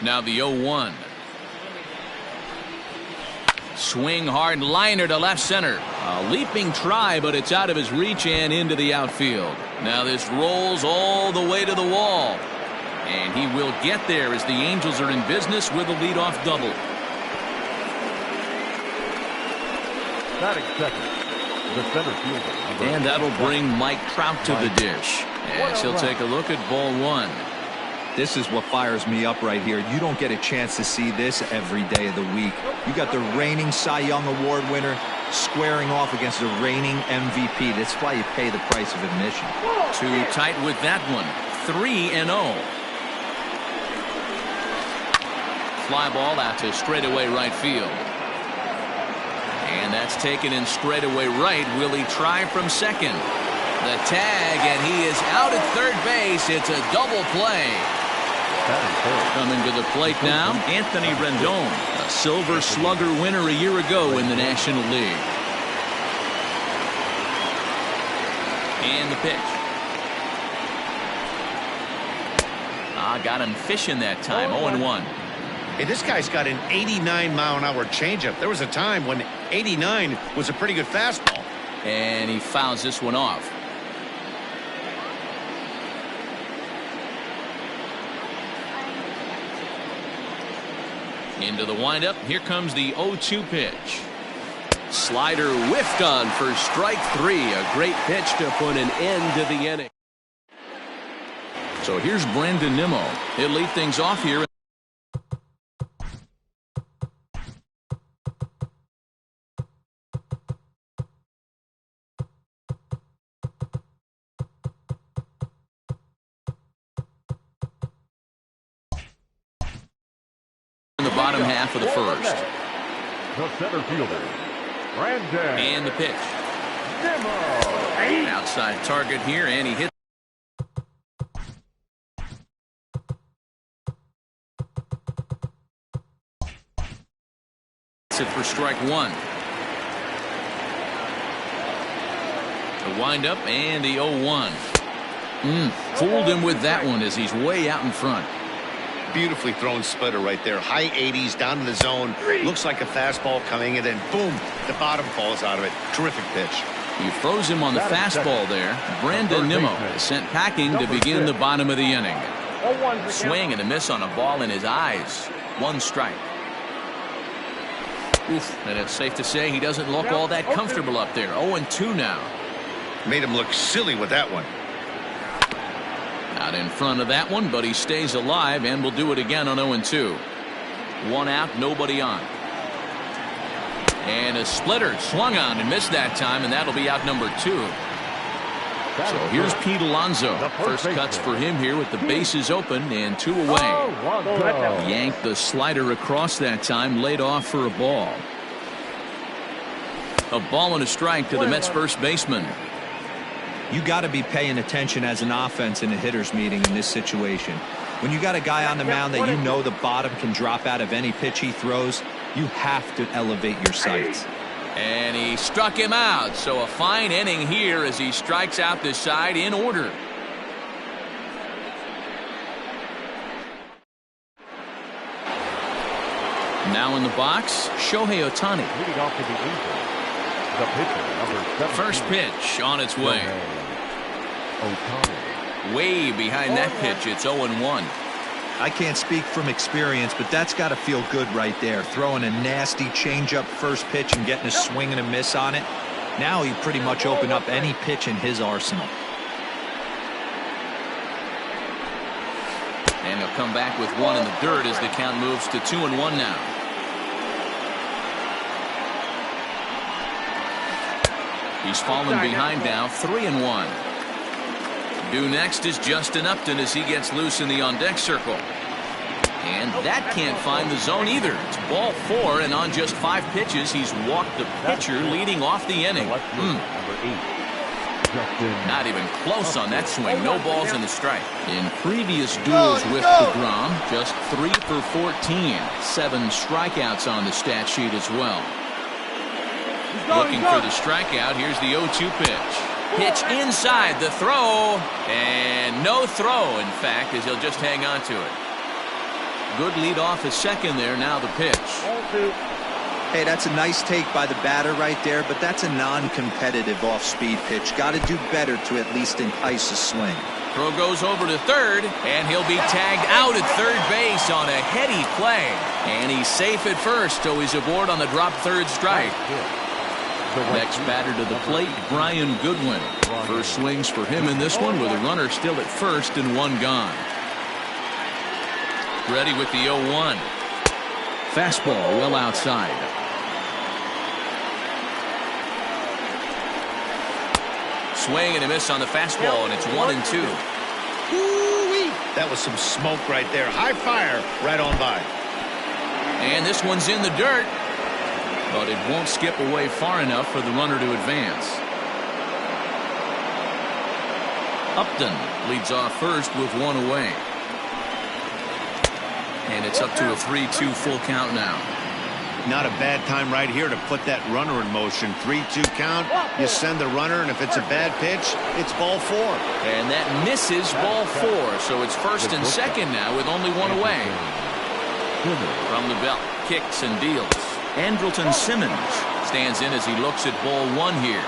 Now the 0-1. Swing hard liner to left center. A leaping try, but it's out of his reach and into the outfield. Now this rolls all the way to the wall. And he will get there as the Angels are in business with a leadoff double. Batting second, the center fielder. And that'll bring Mike Trout to the dish. As he'll take a look at ball one. This is what fires me up right here. You don't get a chance to see this every day of the week. You got the reigning Cy Young Award winner squaring off against the reigning MVP. That's why you pay the price of admission. Too tight with that one. 3-0. Fly ball out to straightaway right field. And that's taken in straightaway right. Will he try from second? The tag, and he is out at third base. It's a double play. Coming to the plate now, Anthony Rendon, a Silver Slugger winner a year ago in the National League. And the pitch. Got him fishing that time. 0-1. Hey, this guy's got an 89-mile-an-hour changeup. There was a time when 89 was a pretty good fastball. And he fouls this one off. Into the windup. Here comes the 0-2 pitch. Slider whiffed on for strike three. A great pitch to put an end to the inning. So here's Brandon Nimmo. He'll lead things off here. Bottom half of the first. The center fielder, Brandon. And the pitch. Outside target here, and he hits it for strike one. The windup and the 0-1. Fooled him with that one as he's way out in front. Beautifully thrown splitter right there. High 80s down to the zone. Looks like a fastball coming, and then boom, the bottom falls out of it. Terrific pitch. He froze him on the fastball there. Brandon Nimmo is sent packing to begin the bottom of the inning. Swing and a miss on a ball in his eyes. One strike. Oof, and it's safe to say he doesn't look all that comfortable up there. 0-2 now. Made him look silly with that one. Out in front of that one, but he stays alive and will do it again on 0-2. One out, nobody on. And a splitter swung on and missed that time, and that'll be out number 2. So here's Pete Alonso. First cuts for him here with the bases open and 2 away. Yanked the slider across that time, laid off for a ball. A ball and a strike to the Mets first baseman. You got to be paying attention as an offense in a hitter's meeting in this situation. When you got a guy on the mound that you know the bottom can drop out of any pitch he throws, you have to elevate your sights. And he struck him out. So a fine inning here as he strikes out this side in order. Now in the box, Shohei Ohtani. Leading off to the Angels, the pitcher, number 17. First pitch on its way. Ohtani. Way behind that pitch, it's 0-1. I can't speak from experience, but that's got to feel good right there. Throwing a nasty changeup first pitch and getting a swing and a miss on it. Now he pretty much opened up any pitch in his arsenal. And he'll come back with one in the dirt as the count moves to 2-1 now. He's fallen behind now, 3-1. Due next is Justin Upton as he gets loose in the on-deck circle. And that can't find the zone either. It's ball 4, and on just 5 pitches, he's walked the pitcher leading off the inning. Not even close on that swing. No balls in the strike. In previous duels with DeGrom, just 3 for 14. 7 strikeouts on the stat sheet as well. Looking for the strikeout. Here's the 0-2 pitch. Pitch inside, the throw, and no throw, in fact, as he'll just hang on to it. Good lead off at second there. Now the pitch. Hey, that's a nice take by the batter right there, but that's a non-competitive off-speed pitch. Got to do better to at least entice a swing. Throw goes over to third, and he'll be tagged out at third base on a heady play. And he's safe at first, so he's aboard on the drop third strike. Next batter to the plate, Brian Goodwin. First swings for him in this one with a runner still at first and one gone. Ready with the 0-1. Fastball well outside. Swing and a miss on the fastball, and it's 1-2. Woo-wee. That was some smoke right there. High fire right on by. And this one's in the dirt, but it won't skip away far enough for the runner to advance. Upton leads off first with one away. And it's up to a 3-2 full count now. Not a bad time right here to put that runner in motion. 3-2 count. You send the runner, and if it's a bad pitch, it's ball 4. And that misses ball 4. So it's first and second now with only one away. From the belt, kicks and deals. Andrelton Simmons stands in as he looks at ball 1 here.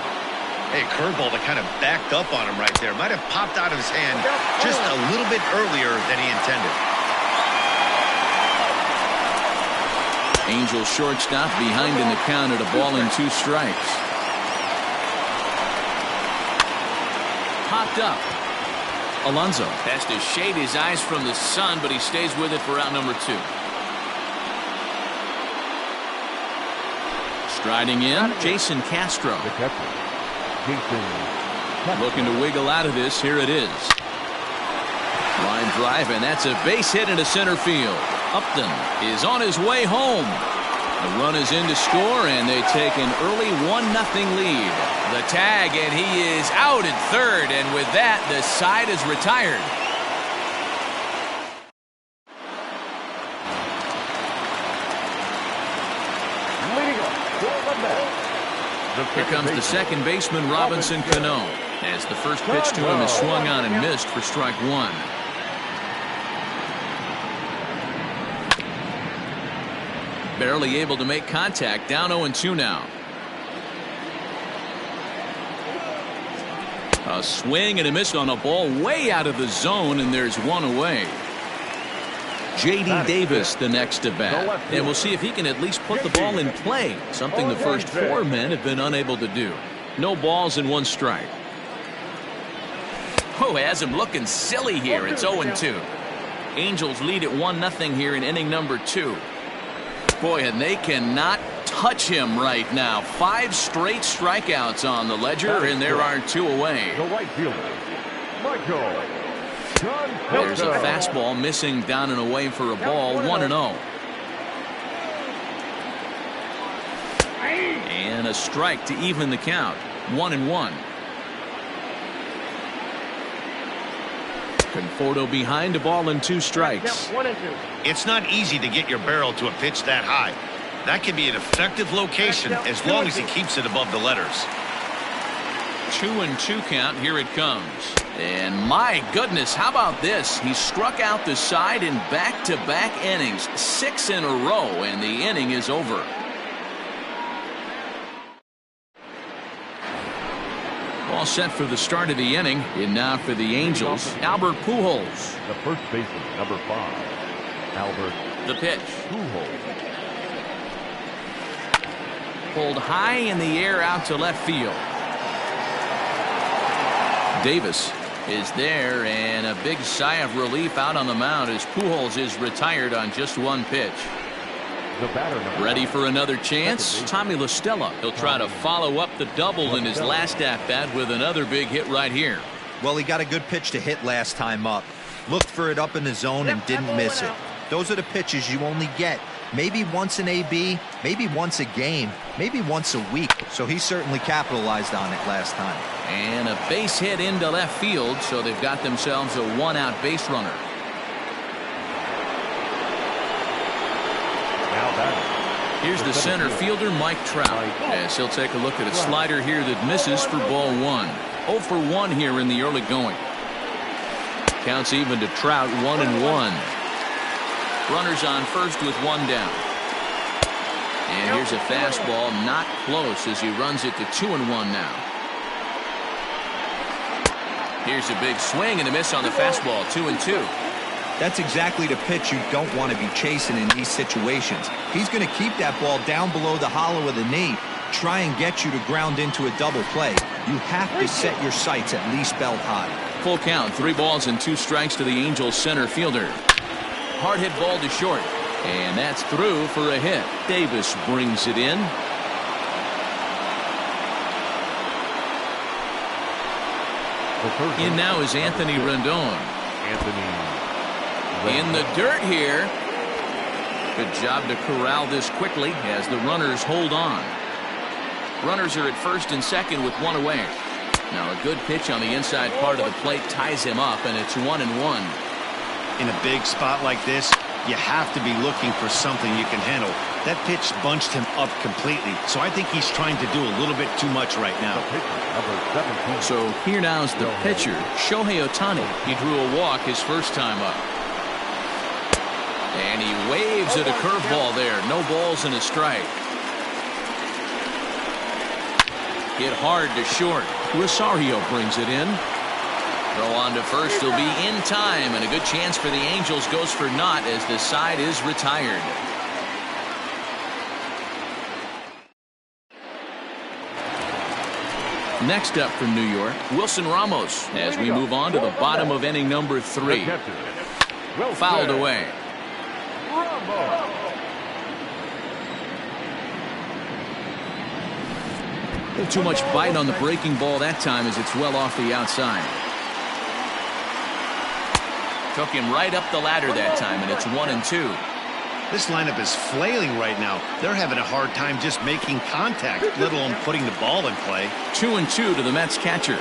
Hey, curveball that kind of backed up on him right there. Might have popped out of his hand just a little bit earlier than he intended. Angels shortstop behind in the count at a ball and 2 strikes. Popped up. Alonso has to shade his eyes from the sun, but he stays with it for out number 2. Striding in, Jason Castro. Looking to wiggle out of this. Here it is. Line drive, and that's a base hit into center field. Upton is on his way home. The run is in to score, and they take an early 1-0 lead. The tag, and he is out at third, and with that, the side is retired. Here comes the second baseman, Robinson Cano, as the first pitch to him is swung on and missed for strike 1. Barely able to make contact. Down 0-2 now. A swing and a miss on a ball way out of the zone, and there's one away. J.D. Davis the next to bat, and we'll see if he can at least put the ball in play, something the first 4 men have been unable to do. No balls and 1 strike. Oh, has him looking silly here. It's 0-2. Angels lead at 1-0 here in inning number 2. Boy, and they cannot touch him right now. 5 straight strikeouts on the ledger, and there are 2 away. There's a fastball missing down and away for a ball. 1-0. And a strike to even the count. 1-1. Conforto behind, a ball and 2 strikes. It's not easy to get your barrel to a pitch that high. That can be an effective location as long as he keeps it above the letters. 2-2 count. Here it comes. And my goodness, how about this? He struck out the side in back-to-back innings, 6 in a row, and the inning is over. All set for the start of the inning. And now for the Angels, Albert Pujols. The first baseman, number 5, Albert. The pitch. Pujols. Pulled high in the air out to left field. Davis is there, and a big sigh of relief out on the mound as Pujols is retired on just 1 pitch. The batter, ready for another chance. Tommy La Stella. He'll try to follow up the double in his last at-bat with another big hit right here. Well, he got a good pitch to hit last time up. Looked for it up in the zone and didn't miss it. Those are the pitches you only get maybe once in AB, maybe once a game, maybe once a week. So he certainly capitalized on it last time. And a base hit into left field, so they've got themselves a 1-out base runner. Here's the center fielder, Mike Trout, as he'll take a look at a slider here that misses for ball 1. 0 for 1 here in the early going. Counts even to Trout, 1-1. Runners on first with one down. And here's a fastball not close as he runs it to 2-1 now. Here's a big swing and a miss on the fastball. 2-2. That's exactly the pitch you don't want to be chasing in these situations. He's going to keep that ball down below the hollow of the knee, try and get you to ground into a double play. You have to set your sights at least belt high. Full count, 3 balls and 2 strikes to the Angels center fielder. Hard hit ball to short. And that's through for a hit. Davis brings it in. In now is Anthony Rendon. In the dirt here. Good job to corral this quickly as the runners hold on. Runners are at first and second with 1 away. Now a good pitch on the inside part of the plate ties him up, and it's 1-1. In a big spot like this, you have to be looking for something you can handle. That pitch bunched him up completely, so I think he's trying to do a little bit too much right now. So here now's the pitcher, Shohei Ohtani. He drew a walk his first time up. And he waves at a curveball there. No balls and a strike. Hit hard to short. Rosario brings it in. Throw on to first will be in time, and a good chance for the Angels goes for naught as the side is retired. Next up from New York, Wilson Ramos as we move on to the bottom of inning number 3. Fouled away. A little too much bite on the breaking ball that time as it's well off the outside. Took him right up the ladder that time, and it's 1-2. This lineup is flailing right now. They're having a hard time just making contact, let alone putting the ball in play. 2-2 to the Mets catcher.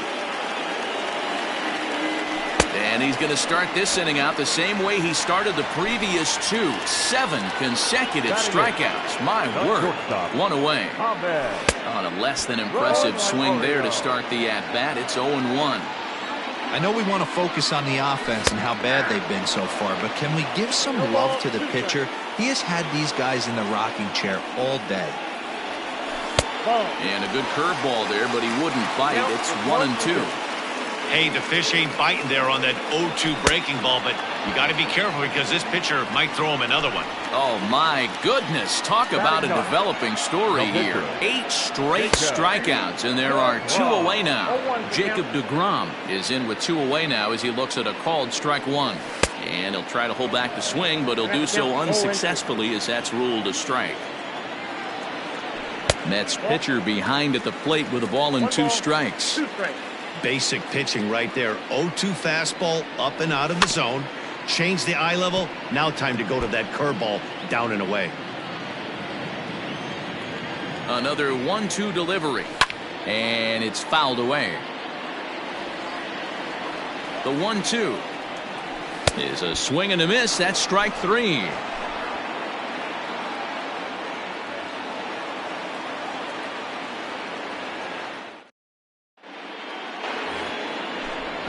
And he's going to start this inning out the same way he started the previous 2. 7 consecutive strikeouts. My word. 1 away. On a less than impressive swing there to start the at-bat. It's 0-1. I know we want to focus on the offense and how bad they've been so far, but can we give some love to the pitcher? He has had these guys in the rocking chair all day. And a good curveball there, but he wouldn't bite. It's 1-2. Hey, the fish ain't biting there on that 0-2 breaking ball, but you got to be careful because this pitcher might throw him another one. Oh, my goodness. Talk about a developing story here. 8 straight strikeouts, and there are 2 away now. Jacob deGrom is in with 2 away now as he looks at a called strike 1. And he'll try to hold back the swing, but he'll do so unsuccessfully as that's ruled a strike. Mets pitcher behind at the plate with a ball and 2 strikes. Basic pitching right there. 0-2 fastball up and out of the zone. Change the eye level. Now time to go to that curveball down and away. Another 1-2 delivery. And it's fouled away. The 1-2 is a swing and a miss. That's strike 3.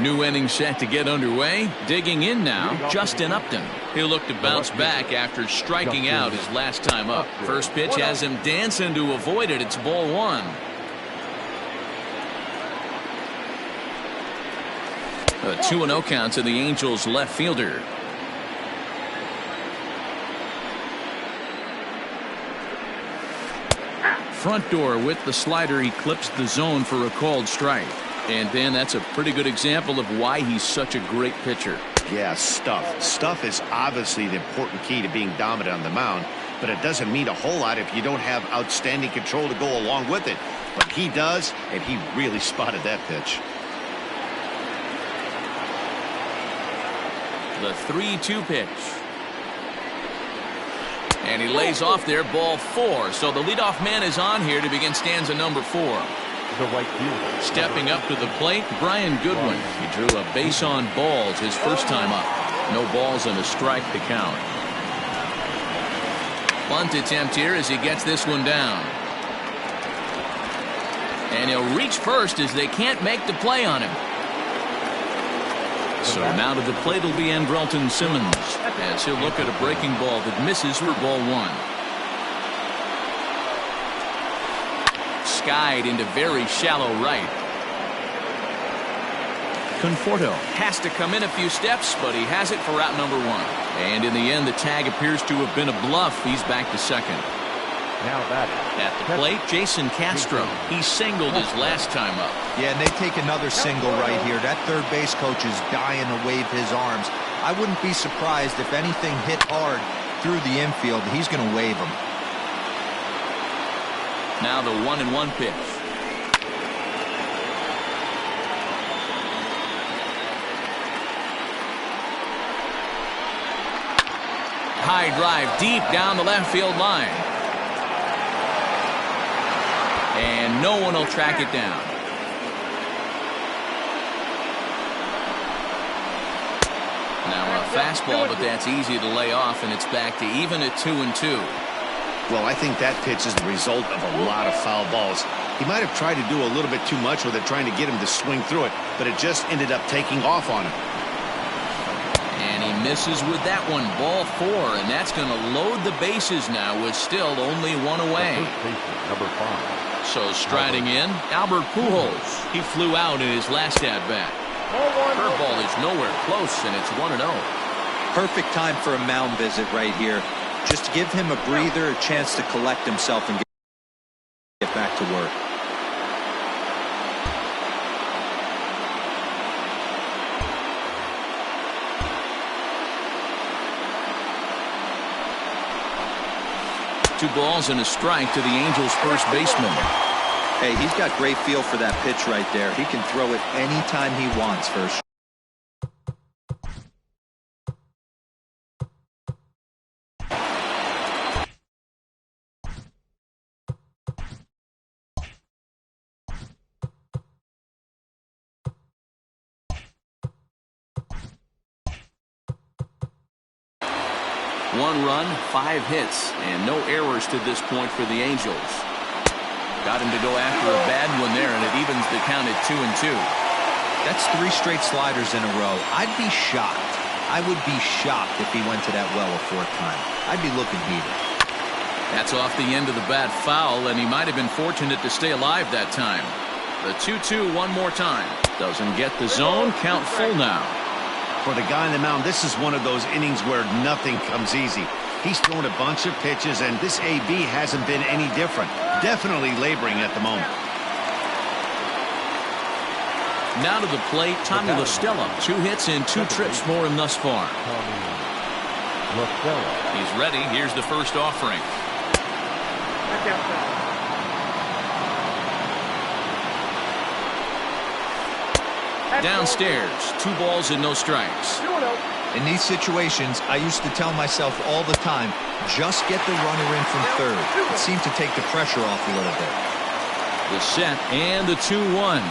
New inning set to get underway. Digging in now, Justin Upton. He'll look to bounce back after striking out his last time up. First pitch has him dancing to avoid it. It's ball 1. A 2-0 count to the Angels left fielder. Front door with the slider. He clips the zone for a called strike. And Dan, that's a pretty good example of why he's such a great pitcher. Yeah, stuff. Stuff is obviously the important key to being dominant on the mound, but it doesn't mean a whole lot if you don't have outstanding control to go along with it. But he does, and he really spotted that pitch. The 3-2 pitch. And he lays off there, ball 4. So the leadoff man is on here to begin stanza number 4. Stepping up to the plate, Brian Goodwin. He drew a base on balls his first time up. No balls and a strike to count. Bunt attempt here as he gets this one down. And he'll reach first as they can't make the play on him. So now to the plate will be Andrelton Simmons as he'll look at a breaking ball that misses for ball one. Skied into very shallow right. Conforto has to come in a few steps, but he has it for out number one. And in the end, the tag appears to have been a bluff. He's back to second. Now batting. At the plate, Jason Castro. He singled his last time up. Yeah, and they take another single right here. That third base coach is dying to wave his arms. I wouldn't be surprised if anything hit hard through the infield. He's going to wave them. Now the 1-1 pitch. High drive deep down the left field line. And no one will track it down. Now a fastball, but that's easy to lay off, and it's back to even at 2-2. Well, I think that pitch is the result of a lot of foul balls. He might have tried to do a little bit too much with it, trying to get him to swing through it, but it just ended up taking off on him. And he misses with that one. Ball four, and that's going to load the bases now with still only one away. Number 5. So striding in, Albert Pujols. He flew out in his last at-bat. Curveball is nowhere close, and it's 1-0. Perfect time for a mound visit right here. Just to give him a breather, a chance to collect himself and get back to work. Two balls and a strike to the Angels' first baseman. Hey, he's got great feel for that pitch right there. He can throw it anytime he wants for a strike. One run, 5 hits, and no errors to this point for the Angels. Got him to go after a bad one there, and it evens the count at 2-2. That's 3 straight sliders in a row. I'd be shocked. I would be shocked if he went to that well a 4th time. I'd be looking heated. That's off the end of the bat foul, and he might have been fortunate to stay alive that time. The 2-2 one more time. Doesn't get the zone. Count full now. For the guy on the mound, this is one of those innings where nothing comes easy. He's thrown a bunch of pitches, and this AB hasn't been any different. Definitely laboring at the moment. Now to the plate, Tommy La Stella. 2 hits and 2 trips for him thus far. He's ready. Here's the first offering. Downstairs, 2 balls and no strikes. In these situations, I used to tell myself all the time, just get the runner in from third. It seemed to take the pressure off a little bit. The set and the 2-1.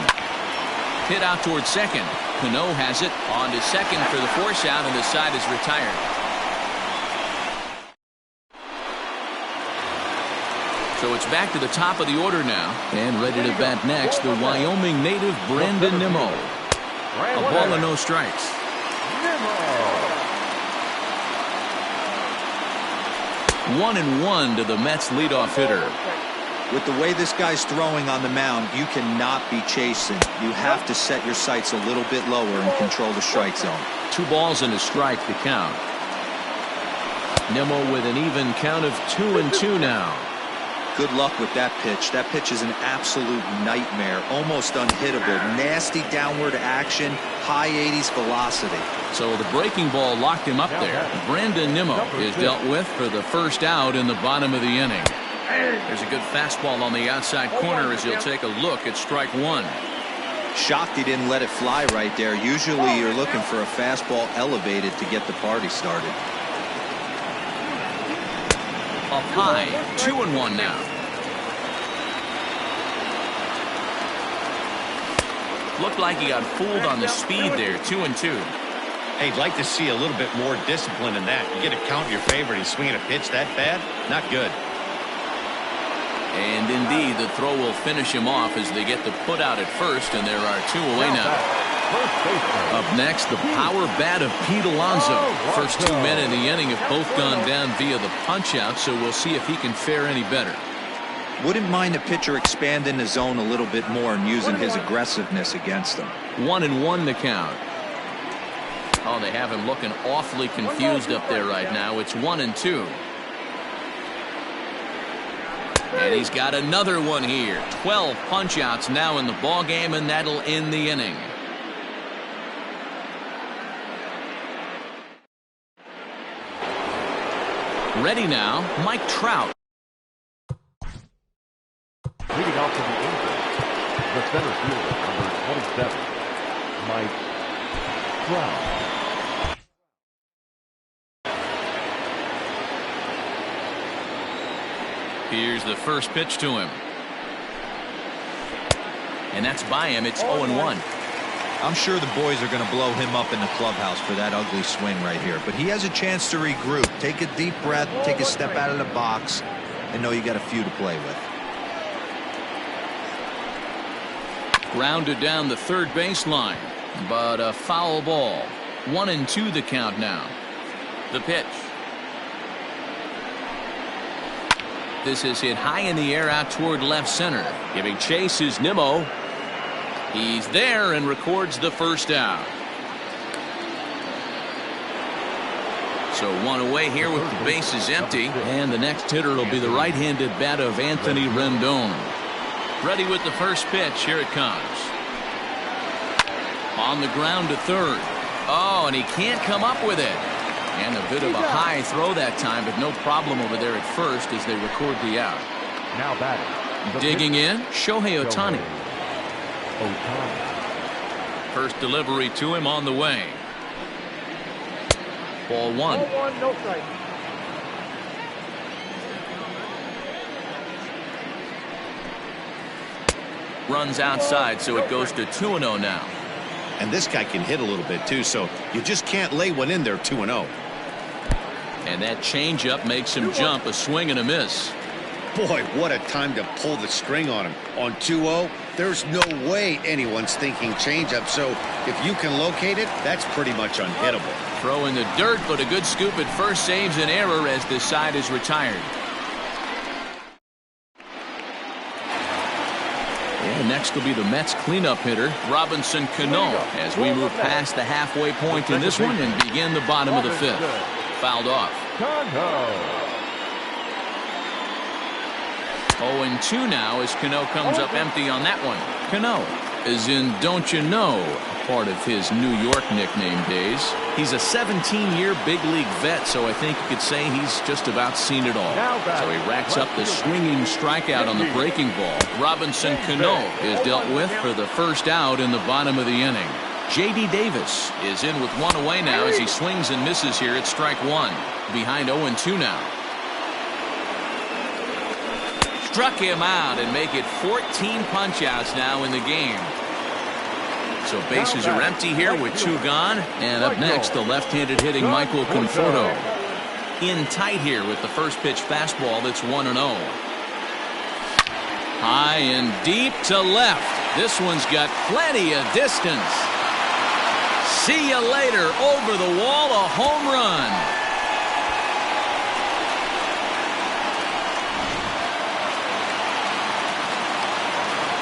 Hit out towards second. Cano has it on to second for the force out, and the side is retired. So it's back to the top of the order now, and ready to bat next, the Wyoming native Brandon Nimmo. A ball and no strikes. 1-1 to the Mets leadoff hitter. With the way this guy's throwing on the mound, you cannot be chasing. You have to set your sights a little bit lower and control the strike zone. 2 balls and a strike to count. Nimmo with an even count of 2-2 now. Good luck with that pitch. That pitch is an absolute nightmare. Almost unhittable. Nasty downward action. High 80s velocity. So the breaking ball locked him up there. Brandon Nimmo is dealt with for the first out in the bottom of the inning. There's a good fastball on the outside corner as he'll take a look at strike 1. Shocked he didn't let it fly right there. Usually you're looking for a fastball elevated to get the party started. Up high, 2-1 now. Looked like he got fooled on the speed there, 2-2. Hey, I'd like to see a little bit more discipline in that. You get a count in your favor and he's swinging a pitch that bad? Not good. And indeed, the throw will finish him off as they get the put out at first, and there are 2 away now. first baseman. Up next, the power bat of Pete Alonso. First 2 men in the inning have both gone down via the punch-out, so we'll see if he can fare any better. Wouldn't mind the pitcher expanding the zone a little bit more and using his aggressiveness against them. 1-1 the count. Oh, they have him looking awfully confused up there right now. It's 1-2. And he's got another one here. 12 punch-outs now in the ball game, and that'll end the inning. Ready now, Mike Trout. Leading off from the Angels, the center fielder, number 27, Mike Trout. Here's the first pitch to him. And that's by him. It's 0-1. I'm sure the boys are going to blow him up in the clubhouse for that ugly swing right here. But he has a chance to regroup. Take a deep breath, take a step out of the box, and know you got a few to play with. Grounded down the third baseline, but a foul ball. 1-2 the count now. The pitch. This is hit high in the air out toward left center. Giving chase is Nimmo. He's there and records the first out. So one away here with the bases empty. And the next hitter will be the right-handed bat of Anthony Rendon. Ready with the first pitch. Here it comes. On the ground to third. Oh, and he can't come up with it. And a bit of a high throw that time, but no problem over there at first as they record the out. Now batting. Digging in, Shohei Ohtani. Ohtani. First delivery to him on the way. Ball one. No strike. Runs outside, so it goes to 2-0 now. And this guy can hit a little bit too, so you just can't lay one in there 2-0. And that changeup makes him jump, a swing and a miss. Boy, what a time to pull the string on him. On 2-0, there's no way anyone's thinking changeup, so if you can locate it, that's pretty much unhittable. Throw in the dirt, but a good scoop at first saves an error as this side is retired. And next will be the Mets cleanup hitter, Robinson Cano, as we move past the halfway point in this one and begin the bottom of the fifth. Fouled off. 0-2 now as Cano comes up empty on that one. Cano, as in don't you know, part of his New York nickname days. He's a 17-year big league vet, so I think you could say he's just about seen it all. So he racks up the swinging strikeout on the breaking ball. Robinson Cano is dealt with for the first out in the bottom of the inning. J.D. Davis is in with one away now as he swings and misses here at strike one. Behind 0-2 now. Struck him out and make it 14 punch-outs now in the game. So bases are empty here with two gone. And up next, the left-handed hitting Michael Conforto. In tight here with the first pitch fastball that's 1-0. High and deep to left. This one's got plenty of distance. See you later. Over the wall, a home run.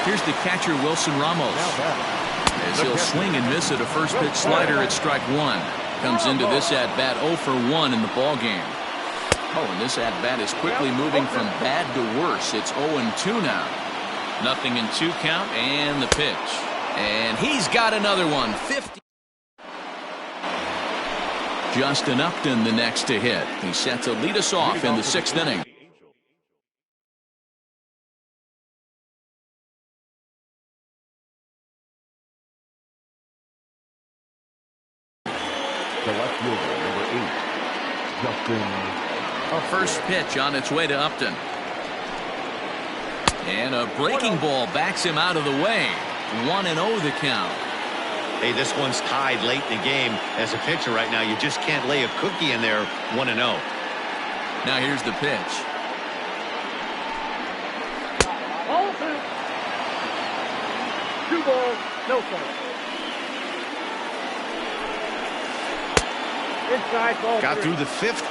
Here's the catcher, Wilson Ramos. As he'll swing and miss at a first pitch slider at strike one. Comes into this at-bat 0 for 1 in the ball game. Oh, and this at-bat is quickly moving from bad to worse. It's 0-2 now. 0-2 count and the pitch. And he's got another one. 50. Justin Upton the next to hit. He's set to lead us off in the 6th inning. The left fielder, number 8, Justin. First pitch on its way to Upton. And a breaking ball backs him out of the way. 1-0 the count. Hey, this one's tied late in the game. As a pitcher right now, you just can't lay a cookie in there 1-0. Now here's the pitch. Two balls, no strike. Got through the fifth.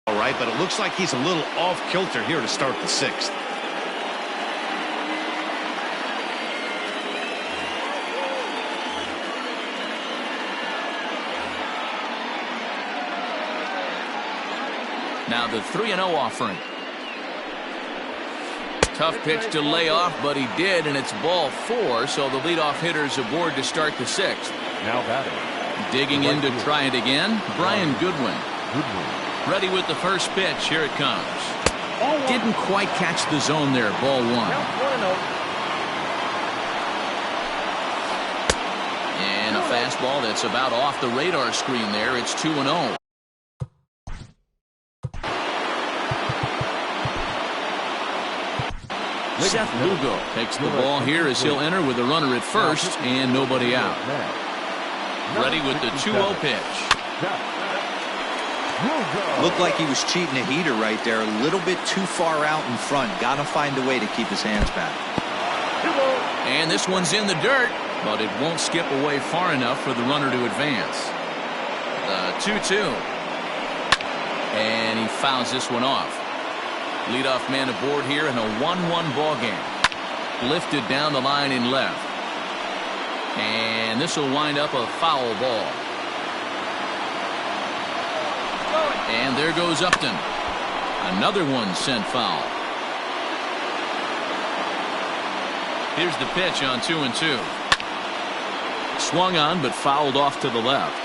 All right, but it looks like he's a little off kilter here to start the sixth. Now the 3-0 offering. Tough pitch to lay off, but he did, and it's ball 4, so the leadoff hitter's aboard to start the sixth. Now batting. Digging in to try it again, Brian Goodwin. Ready with the first pitch. Here it comes. Didn't quite catch the zone there. Ball 1. And a fastball that's about off the radar screen there. It's 2-0. Seth Lugo takes the ball here as he'll enter with a runner at first and nobody out. Ready with the 2-0 pitch. Looked like he was cheating a heater right there. A little bit too far out in front. Got to find a way to keep his hands back. And this one's in the dirt, but it won't skip away far enough for the runner to advance. The 2-2. And he fouls this one off. Leadoff man aboard here in a 1-1 ball game. Lifted down the line in left. And this will wind up a foul ball. And there goes Upton. Another one sent foul. Here's the pitch on 2-2. Swung on but fouled off to the left.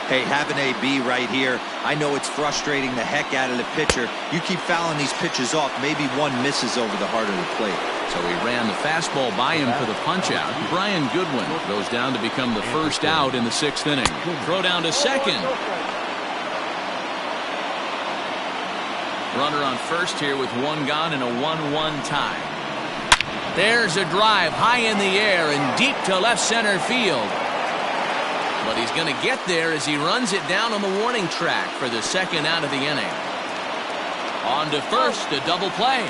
Hey, have an AB right here. I know it's frustrating the heck out of the pitcher. You keep fouling these pitches off, maybe one misses over the heart of the plate. So he ran the fastball by him for the punch-out. Brian Goodwin goes down to become the first out in the 6th inning. Throw down to second. Runner on first here with one gone and a 1-1 tie. There's a drive high in the air and deep to left center field. But he's going to get there as he runs it down on the warning track for the second out of the inning. On to first, a double play.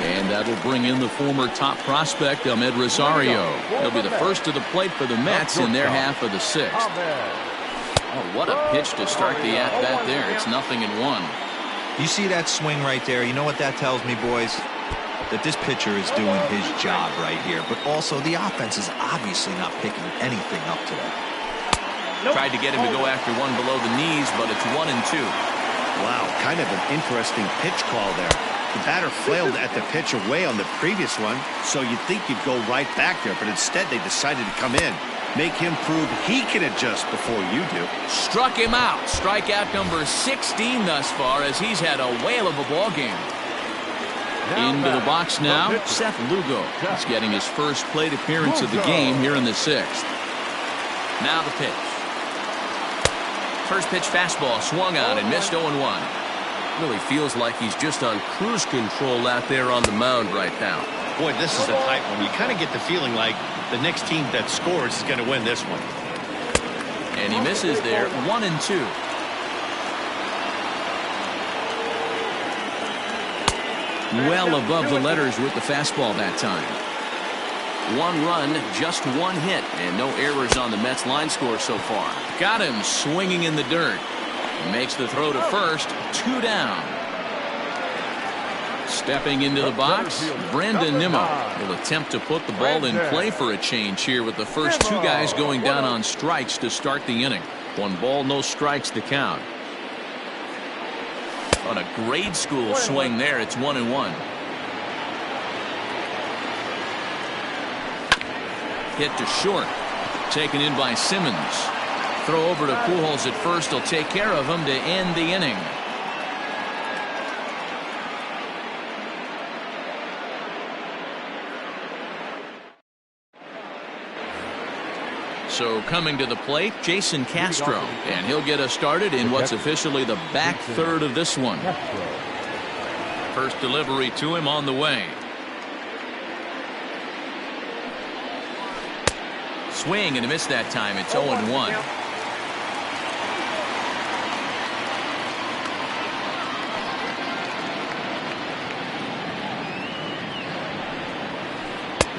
And that'll bring in the former top prospect, Ahmed Rosario. He'll be the first to the plate for the Mets in their half of the 6th. Oh, what a pitch to start the at-bat there. It's 0-1. You see that swing right there? You know what that tells me, boys? That this pitcher is doing his job right here. But also, the offense is obviously not picking anything up today. Tried to get him to go after one below the knees, but it's 1-2. Wow, kind of an interesting pitch call there. The batter flailed at the pitch away on the previous one, so you'd think you'd go right back there, but instead they decided to come in. Make him prove he can adjust before you do. Struck him out. Strikeout number 16 thus far as he's had a whale of a ball game. Into the box now, Seth Lugo. He's getting his first plate appearance of the game here in the 6th. Now the pitch. First pitch fastball swung on and missed 0-1. Really feels like he's just on cruise control out there on the mound right now. Boy, this is a tight one. You kind of get the feeling like the next team that scores is going to win this one. And he misses there. 1-2. Well above the letters with the fastball that time. 1 run, just 1 hit, and no errors on the Mets line score so far. Got him swinging in the dirt. Makes the throw to first. 2 down. Stepping into the box, Brandon Nimmo will attempt to put the ball in play for a change here with the first 2 guys going down on strikes to start the inning. 1 ball, no strikes to count. On a grade school swing there, it's 1-1. Hit to short. Taken in by Simmons. Throw over to Pujols at first. He'll take care of him to end the inning. So coming to the plate, Jason Castro, and he'll get us started in what's officially the back third of this one. First delivery to him on the way. Swing and a miss that time. It's 0-1.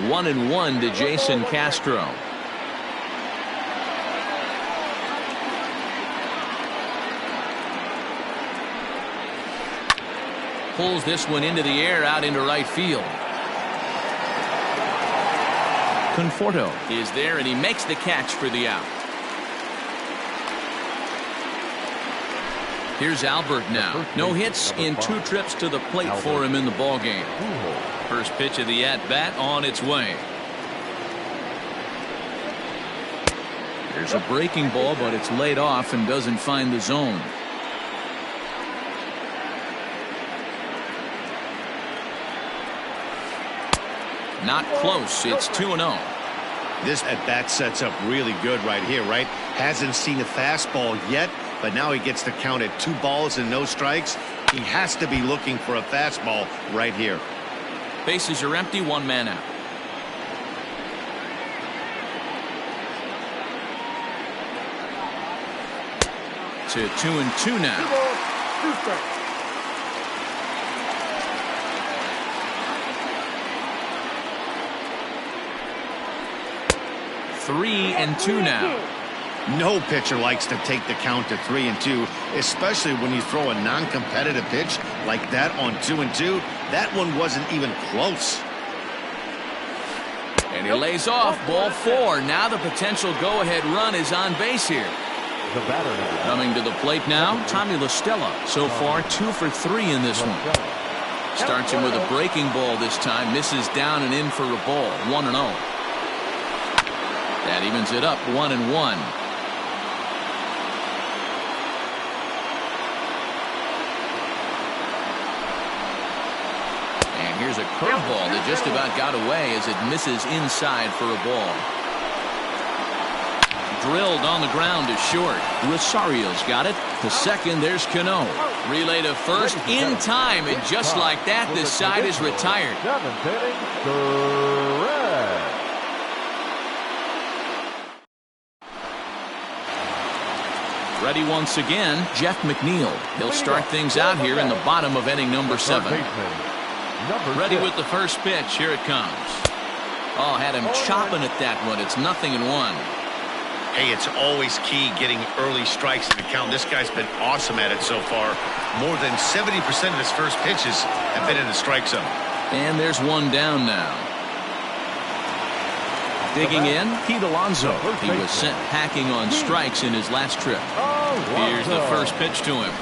One and one to Jason Castro. Pulls this one into the air out into right field. Conforto is there, and he makes the catch for the out. Here's Albert now. No hits in 2 trips to the plate for him in the ballgame. First pitch of the at-bat on its way. There's a breaking ball, but it's laid off and doesn't find the zone. Not close. It's 2-0. This at-bat sets up really good right here, right? Hasn't seen a fastball yet, but now he gets the count at 2 balls and no strikes. He has to be looking for a fastball right here. Bases are empty, 1 man out. To 2-2 now. 3-2 now. No pitcher likes to take the count to 3-2, especially when you throw a non-competitive pitch like that on 2-2. That one wasn't even close. And he lays off. Ball 4. Now the potential go-ahead run is on base here. Coming to the plate now, Tommy La Stella. So far 2 for 3 in this one. Starts him with a breaking ball this time. Misses down and in for a ball. 1-0. That evens it up, 1-1. And here's a curveball that just about got away as it misses inside for a ball. Drilled on the ground to short. Rosario's got it. To second, there's Cano. Relay to first in time, and just like that, this side is retired. Ready once again, Jeff McNeil. He'll start things out here in the bottom of inning number 7. Ready with the first pitch. Here it comes. Oh, had him chopping at that one. It's 0-1. Hey, it's always key getting early strikes in the count. This guy's been awesome at it so far. More than 70% of his first pitches have been in the strike zone. And there's one down now. Digging in, Pete Alonso. He was sent packing on strikes in his last trip. Here's the first pitch to him.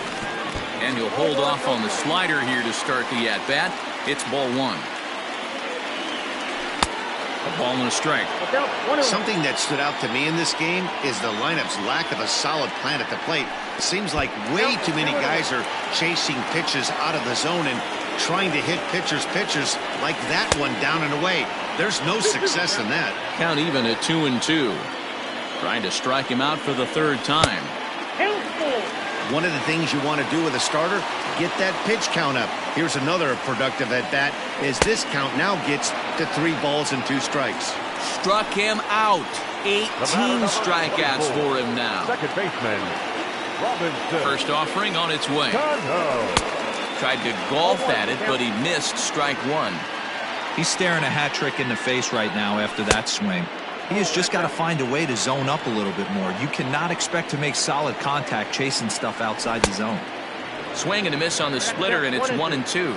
And he'll hold off on the slider here to start the at-bat. It's ball 1. A ball and a strike. Something that stood out to me in this game is the lineup's lack of a solid plan at the plate. Seems like way too many guys are chasing pitches out of the zone and trying to hit pitchers like that one down and away. There's no success in that. Count even at 2-2. Trying to strike him out for the 3rd time. One of the things you want to do with a starter, get that pitch count up. Here's another productive at bat as this count now gets to 3 balls and 2 strikes. Struck him out. 18 strikeouts for him now. Second baseman, Robinson. First offering on its way. Tried to golf at it, but he missed strike 1. He's staring a hat trick in the face right now after that swing. He has just got to find a way to zone up a little bit more. You cannot expect to make solid contact chasing stuff outside the zone. Swing and a miss on the splitter, and it's 1-2.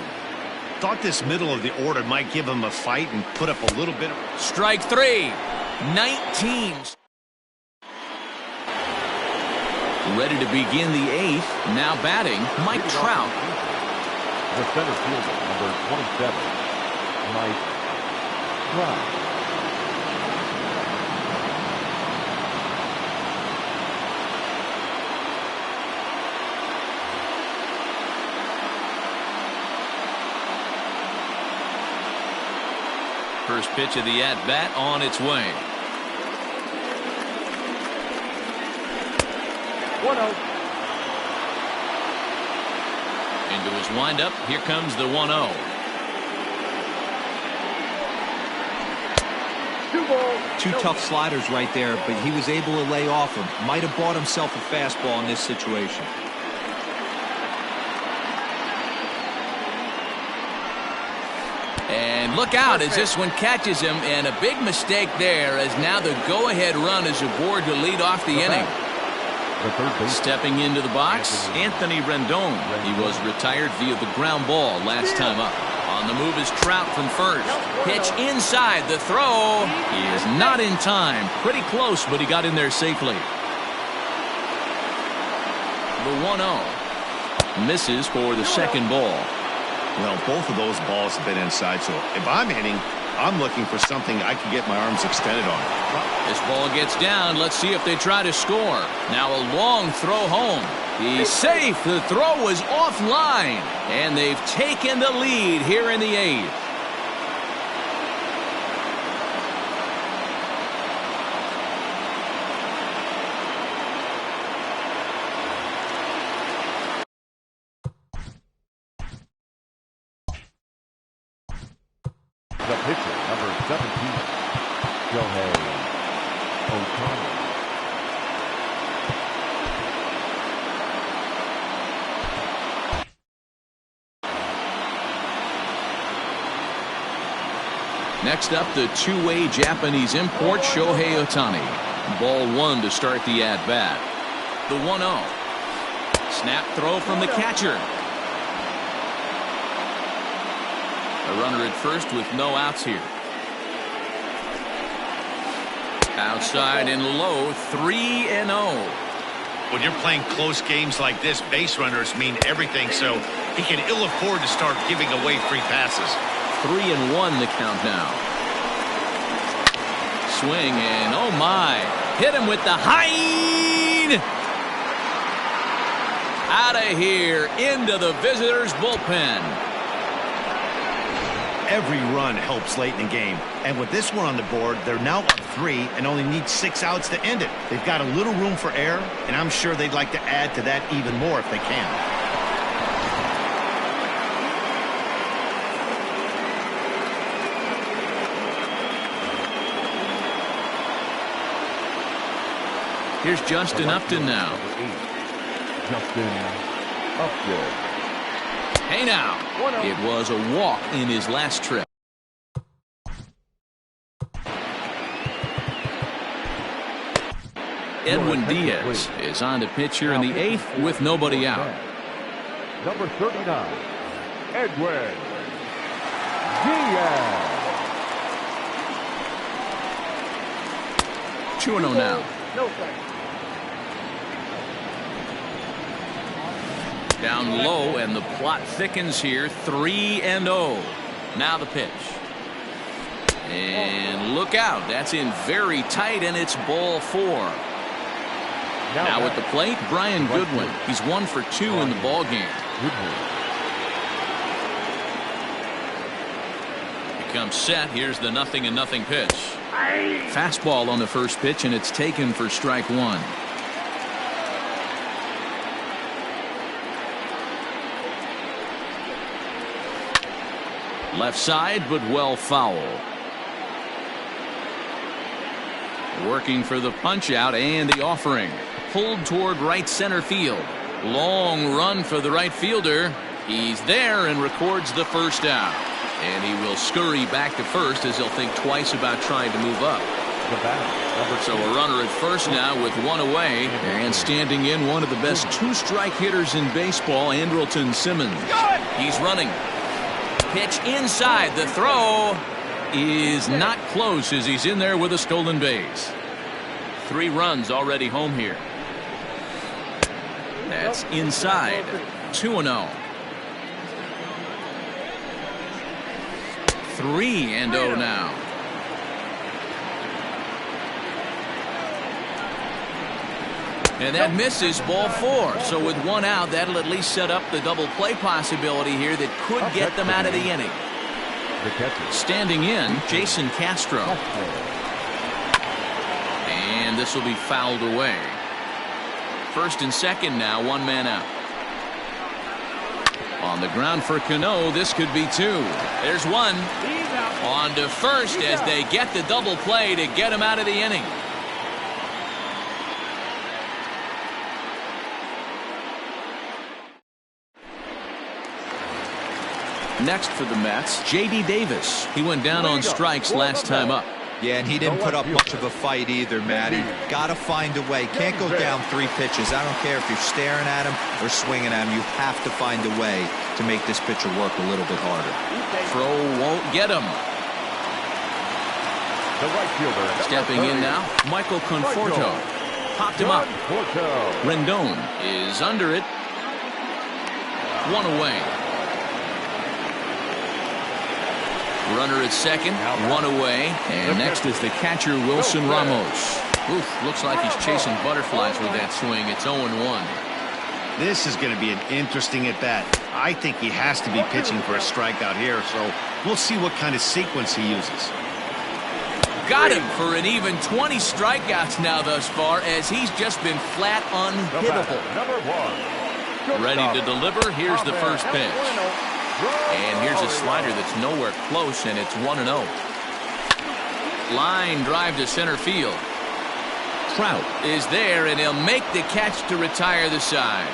Thought this middle of the order might give him a fight and put up a little bit of... Strike 3. 19. Ready to begin the 8th. Now batting, Mike Trout. The center fielder, number 27, Mike Trout. First pitch of the at-bat on its way. 1-0. Into his windup. Here comes the 1-0. 2 Two tough sliders right there, but he was able to lay off him. Might have bought himself a fastball in this situation. And look out as this one catches him, and a big mistake there as now the go-ahead run is aboard to lead off the inning. Stepping into the box, Anthony Rendon. He was retired via the ground ball last time up. On the move is Trout from first. Pitch inside. The throw is not in time. Pretty close, but he got in there safely. The 1-0 misses for the second ball. Well, both of those balls have been inside, so if I'm hitting, I'm looking for something I can get my arms extended on. This ball gets down. Let's see if they try to score. Now a long throw home. He's safe. The throw was offline, and they've taken the lead here in the 8th. The pitcher, number 17, Shohei Ohtani. Next up, the two-way Japanese import, Shohei Ohtani. Ball 1 to start the at-bat. The 1-0. Snap throw from the catcher. A runner at first with no outs here. Outside and low, 3-0. When you're playing close games like this, base runners mean everything, so he can ill afford to start giving away free passes. 3-1 the count now. Swing and oh my. Hit him with the Hein. Out of here into the visitors' bullpen. Every run helps late in the game, and with this one on the board, they're now up 3 and only need 6 outs to end it. They've got a little room for error, and I'm sure they'd like to add to that even more if they can. Here's Justin Upton now. Justin Upton. Hey now, it was a walk in his last trip. Edwin Diaz is on to pitch here in the 8th with nobody out. Number 39, Edwin Diaz. 2-0 now. Down low, and the plot thickens here. 3-0. Now the pitch. And look out. That's in very tight, and it's ball 4. Now at the plate, Brian Goodwin. He's 1 for 2 in the ball game. Becomes set. Here's the 0-0 pitch. Fastball on the first pitch, and it's taken for strike 1. Left side, but well foul. Working for the punch out and the offering. Pulled toward right center field. Long run for the right fielder. He's there and records the first out. And he will scurry back to first as he'll think twice about trying to move up. So a runner at first now with 1 away. And standing in, one of the best 2-strike hitters in baseball, Andrelton Simmons. He's running. Pitch inside. The throw is not close as he's in there with a stolen base. 3 runs already home here. That's inside. 2-0. 3-0 now. And that misses, ball 4. So with 1 out, that'll at least set up the double play possibility here that could get them out of the inning. Standing in, Jason Castro. And this will be fouled away. First and second now, one man out. On the ground for Cano, this could be two. There's one. On to first as they get the double play to get him out of the inning. Next for the Mets, J.D. Davis. He went down on strikes last time up. Yeah, and he didn't put up much of a fight either, Matty. Got to find a way. Can't go down 3 pitches. I don't care if you're staring at him or swinging at him. You have to find a way to make this pitcher work a little bit harder. Throw won't get him. The right fielder. Stepping in now, Michael Conforto. Popped him up. Rendon is under it. One away. Runner at second, one away, and next is the catcher Wilson Ramos. Oof, looks like he's chasing butterflies with that swing. It's 0-1. This is going to be an interesting at bat. I think he has to be pitching for a strikeout here, so we'll see what kind of sequence he uses. Got him for an even 20 strikeouts now thus far, as he's just been flat unhittable. Ready to deliver. Here's the first pitch. And here's a slider that's nowhere close, and it's 1-0. Line drive to center field. Trout is there, and he'll make the catch to retire the side.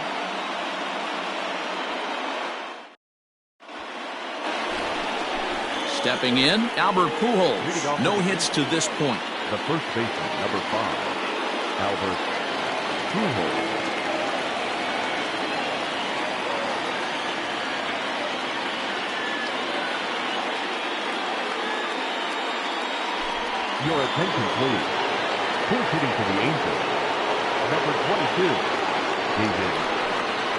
Stepping in, Albert Pujols. No hits to this point. The first baseman, number 5, Albert Pujols. Your attention, please. Who's hitting for the Angels? Number 22, David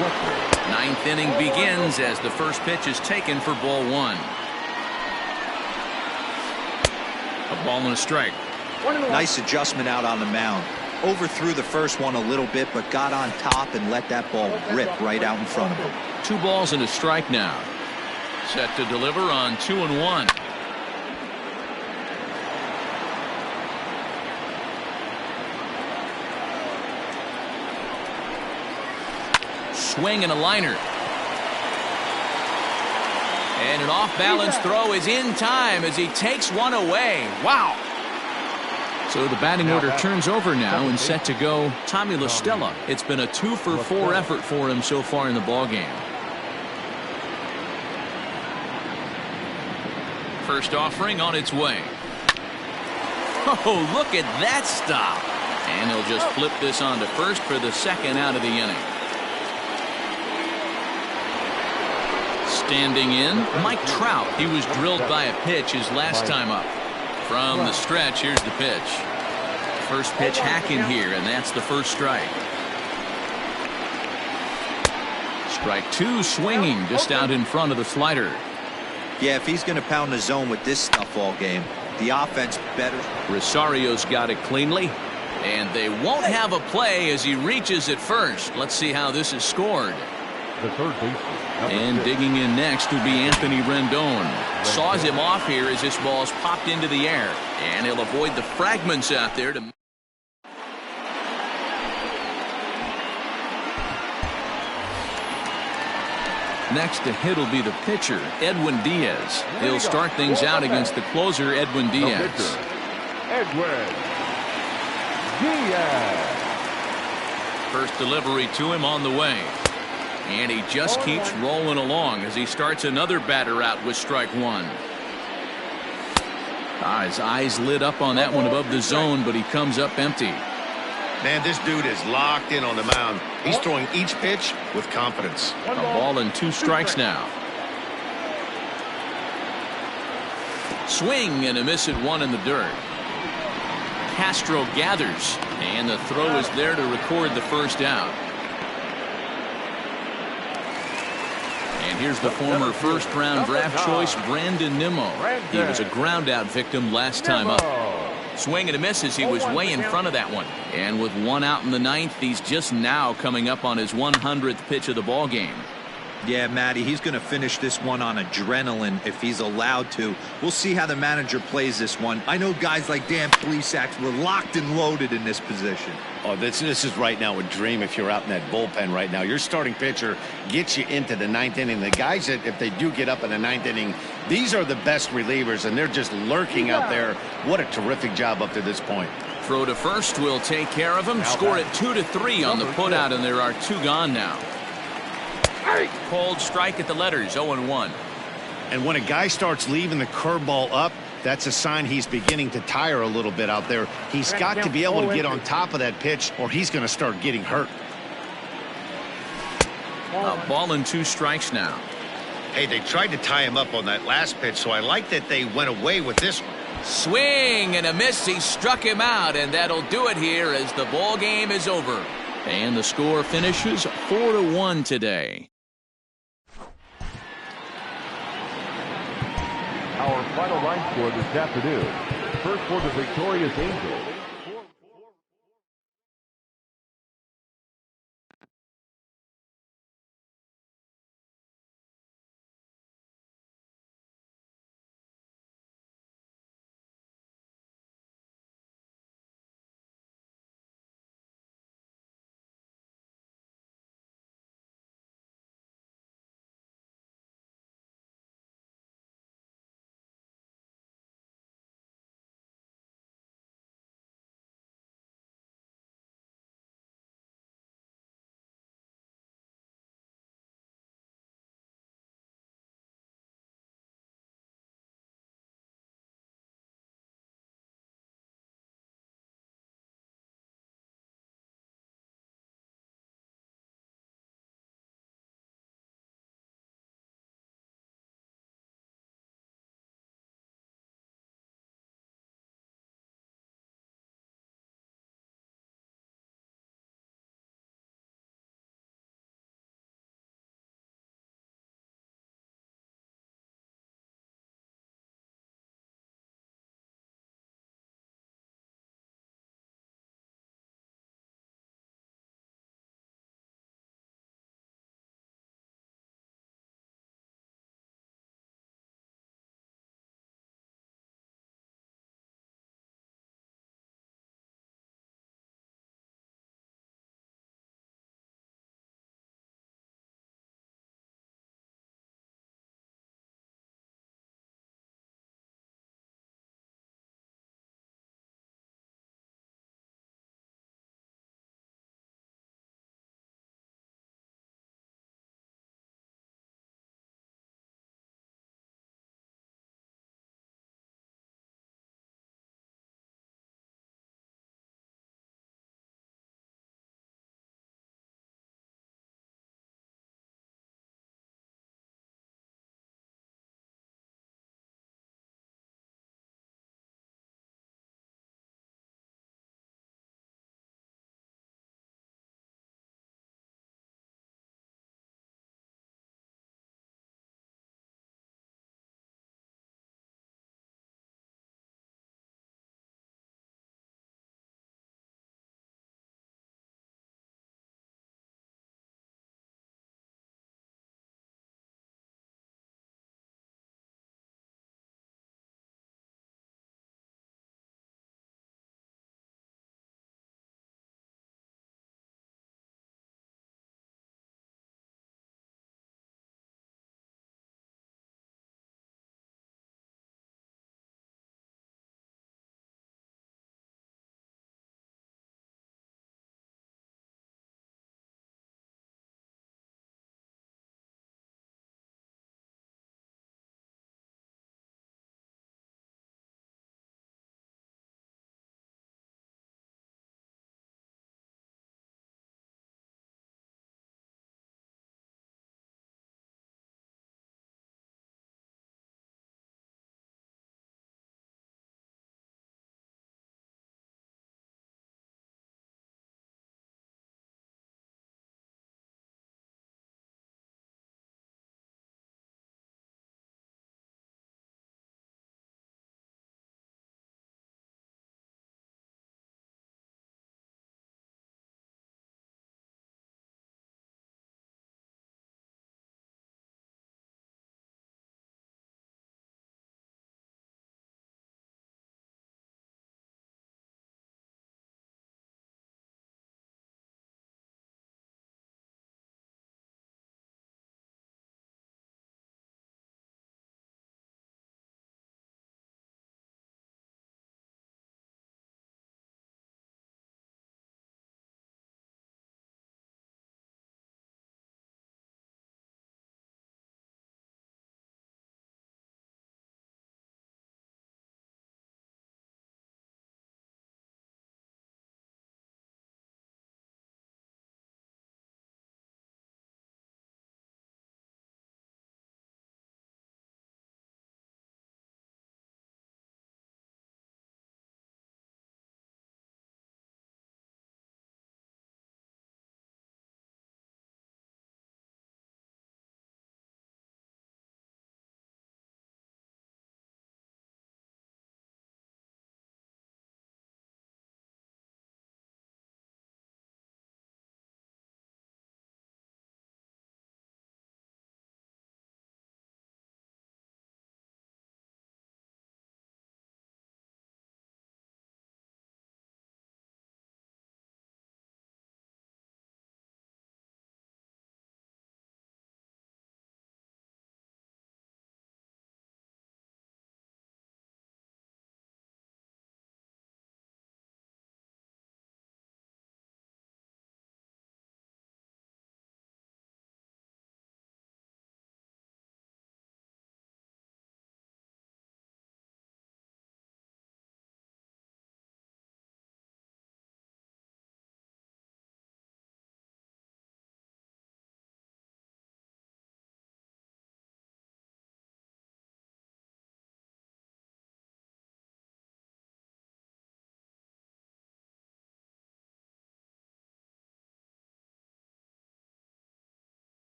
Westbrook. Ninth inning begins as the first pitch is taken for ball 1. A ball and a strike. Nice adjustment out on the mound. Overthrew the first one a little bit, but got on top and let that ball rip right out in front of him. 2 balls and a strike now. Set to deliver on 2-1. Swing and a liner. And an off-balance throw is in time as he takes one away. Wow. So the batting order turns over now and set to go Tommy La Stella. It's been a 2-for-4 effort for him so far in the ballgame. First offering on its way. Oh, look at that stop. And he'll just flip this on to first for the second out of the inning. Standing in, Mike Trout. He was drilled by a pitch his last time up. From the stretch, here's the pitch. First pitch hacking here, and that's the first strike. Strike 2 swinging just out in front of the slider. Yeah, if he's going to pound the zone with this stuff all game, the offense better. Rosario's got it cleanly, and they won't have a play as he reaches at first. Let's see how this is scored. The third baseman. And digging in next will be Anthony Rendon. Saws him off here as this ball's popped into the air. And he'll avoid the fragments out there to... Next to hit will be the pitcher, Edwin Diaz. He'll start things out against the closer, Edwin Diaz. Edwin Diaz. First delivery to him on the way. And he just keeps rolling along as he starts another batter out with strike 1. His eyes lit up on that one above the zone, but he comes up empty. Man, this dude is locked in on the mound. He's throwing each pitch with confidence. A ball and 2 strikes now. Swing and a miss at 1 in the dirt. Castro gathers, and the throw is there to record the first out. And here's the former first-round draft choice, Brandon Nimmo. He was a ground-out victim last time up. Swing and a miss as he was way in front of that one. And with 1 out in the 9th, he's just now coming up on his 100th pitch of the ball game. Yeah, Matty, he's going to finish this one on adrenaline if he's allowed to. We'll see how the manager plays this one. I know guys like Dan Plesac were locked and loaded in this position. Oh, this is right now a dream if you're out in that bullpen right now. Your starting pitcher gets you into the ninth inning. The guys that, if they do get up in the ninth inning, these are the best relievers, and they're just lurking out there. What a terrific job up to this point. Throw to first will take care of him. Score it 2-3 on the putout, and there are 2 gone now. Cold strike at the letters, 0-1. And when a guy starts leaving the curveball up, that's a sign he's beginning to tire a little bit out there. He's got to be able to get on top of that pitch, or he's going to start getting hurt. A ball and 2 strikes now. Hey, they tried to tie him up on that last pitch, so I like that they went away with this one. Swing and a miss. He struck him out, and that'll do it here as the ball game is over. And the score finishes 4-1 today. Our final line score this afternoon. First for the victorious Angels,